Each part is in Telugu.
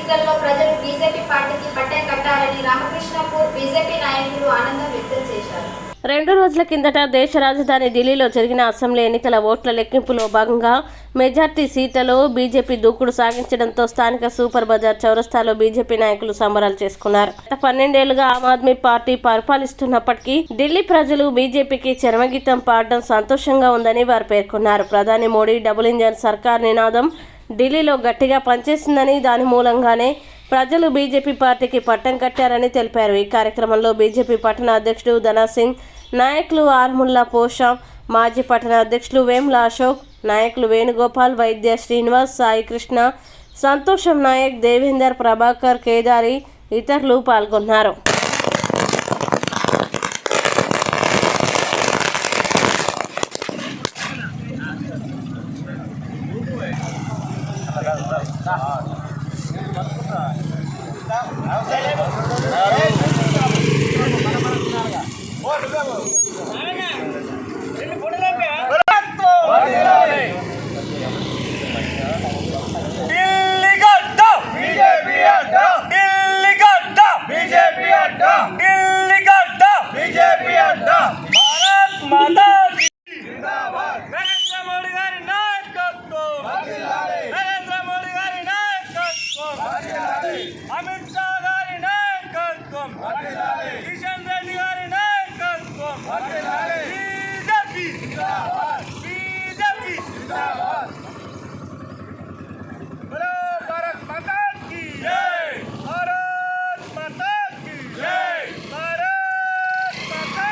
ఎన్నికల్లో ప్రజలు బీజేపీ పార్టీకి పట్టం కట్టాలని రామకృష్ణపూర్ బీజేపీ నాయకులు ఆనందం వ్యక్తం చేశారు. 2 రోజుల కిందట దేశ రాజధాని ఢిల్లీలో జరిగిన అసెంబ్లీ ఎన్నికల ఓట్ల లెక్కింపులో భాగంగా మెజార్టీ సీట్లలో బీజేపీ దూకుడు సాగించడంతో స్థానిక సూపర్ బజార్ చౌరస్తాలో బీజేపీ నాయకులు సంబరాలు చేసుకున్నారు. గత 12 ఏళ్లుగా ఆమ్ ఆద్మీ పార్టీ పరిపాలిస్తున్నప్పటికీ ఢిల్లీ ప్రజలు బీజేపీకి చరమగీతం పాడడం సంతోషంగా ఉందని వారు పేర్కొన్నారు. ప్రధాని మోడీ డబుల్ ఇంజన్ సర్కార్ నినాదం ఢిల్లీలో గట్టిగా పనిచేసిందని, దాని మూలంగానే ప్రజలు బీజేపీ పార్టీకి పట్టం కట్టారని తెలిపారు. ఈ కార్యక్రమంలో బీజేపీ పట్టణ అధ్యక్షుడు ధనా సింగ్, నాయకులు ఆర్ముల్లా పోషా, మాజీ పట్టణ అధ్యక్షులు వేముల అశోక్, నాయకులు వేణుగోపాల్, వైద్య శ్రీనివాస్, సాయి కృష్ణ, సంతోషం నాయక్, దేవేందర్, ప్రభాకర్, కేదారి ఇతరులు పాల్గొన్నారు. అమిత్ షా గారి నాయకత్వం, కిషన్ రెడ్డి గారి నాయకత్వం, బీజేపీ జిందాబాద్, బీజేపీ జిందాబాద్. బోలో భారత్ మాతా కీ జై, భారత్ మాతా కీ జై, భారత్ మాతా.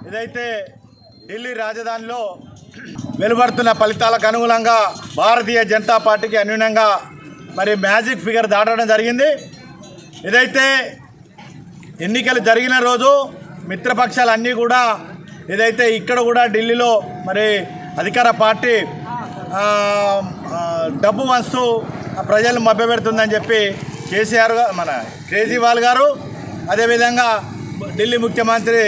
ఇదైతే ఢిల్లీ రాజధానిలో వెలువడుతున్న ఫలితాలకు అనుగుణంగా భారతీయ జనతా పార్టీకి అనుగుణంగా మరి మ్యాజిక్ ఫిగర్ దాటడం జరిగింది. ఇదైతే ఎన్నికలు జరిగిన రోజు మిత్రపక్షాలన్నీ కూడా ఇదైతే ఇక్కడ కూడా ఢిల్లీలో మరి అధికార పార్టీ డబ్బు వంస్తూ ప్రజలు మభ్యపెడుతుందని చెప్పి కేసీఆర్ మన కేజ్రీవాల్ గారు, అదేవిధంగా ఢిల్లీ ముఖ్యమంత్రి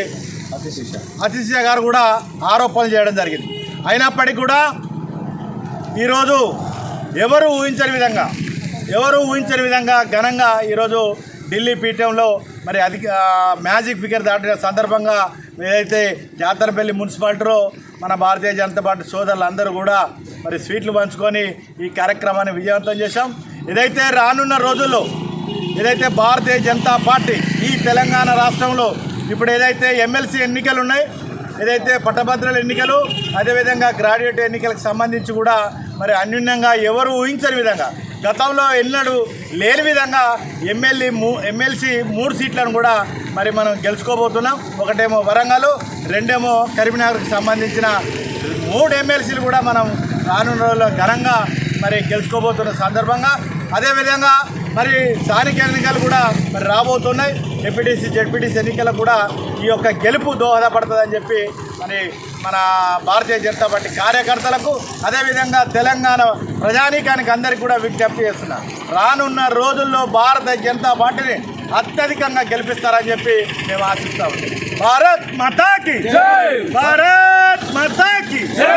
అతిష్ గారు కూడా ఆరోపణలు చేయడం జరిగింది. అయినప్పటికీ కూడా ఈరోజు ఎవరు ఊహించని విధంగా ఘనంగా ఈరోజు ఢిల్లీ పీఠంలో మరి మ్యాజిక్ ఫిగర్ దాటిన సందర్భంగా ఏదైతే జాతరపల్లి మున్సిపాలిటీలో మన భారతీయ జనతా పార్టీ సోదరులందరూ కూడా మరి స్వీట్లు పంచుకొని ఈ కార్యక్రమాన్ని విజయవంతం చేశాం. ఇదైతే రానున్న రోజుల్లో ఏదైతే భారతీయ జనతా పార్టీ ఈ తెలంగాణ రాష్ట్రంలో ఇప్పుడు ఏదైతే ఎమ్మెల్సీ ఎన్నికలు ఉన్నాయి, ఏదైతే పట్టభద్రుల ఎన్నికలు, అదేవిధంగా గ్రాడ్యుయేట్ ఎన్నికలకు సంబంధించి కూడా మరి అన్యూన్యంగా ఎవరు ఊహించని విధంగా గతంలో ఎన్నడూ లేని విధంగా ఎమ్మెల్సీ 3 సీట్లను కూడా మరి మనం గెలుచుకోబోతున్నాం. ఒకటేమో వరంగల్, 2 కరీంనగర్కి సంబంధించిన 3 ఎమ్మెల్సీలు కూడా మనం రానున్న రోజుల్లో ఘనంగా మరి గెలుచుకోబోతున్న సందర్భంగా అదేవిధంగా మరి స్థానిక ఎన్నికలు కూడా మరి రాబోతున్నాయి. ఎంపీటీసీ జెడ్పీటీసీ ఎన్నికలకు కూడా ఈ యొక్క గెలుపు దోహదపడుతుందని చెప్పి మరి మన భారతీయ జనతా పార్టీ కార్యకర్తలకు అదేవిధంగా తెలంగాణ ప్రజానీకానికి అందరికీ కూడా విజ్ఞప్తి చేస్తున్నా. రానున్న రోజుల్లో భారతీయ జనతా పార్టీని అత్యధికంగా గెలిపిస్తారని చెప్పి మేము ఆశిస్తాం. భారత్ మాతా కీ జై, భారత్ మాతా కీ జై.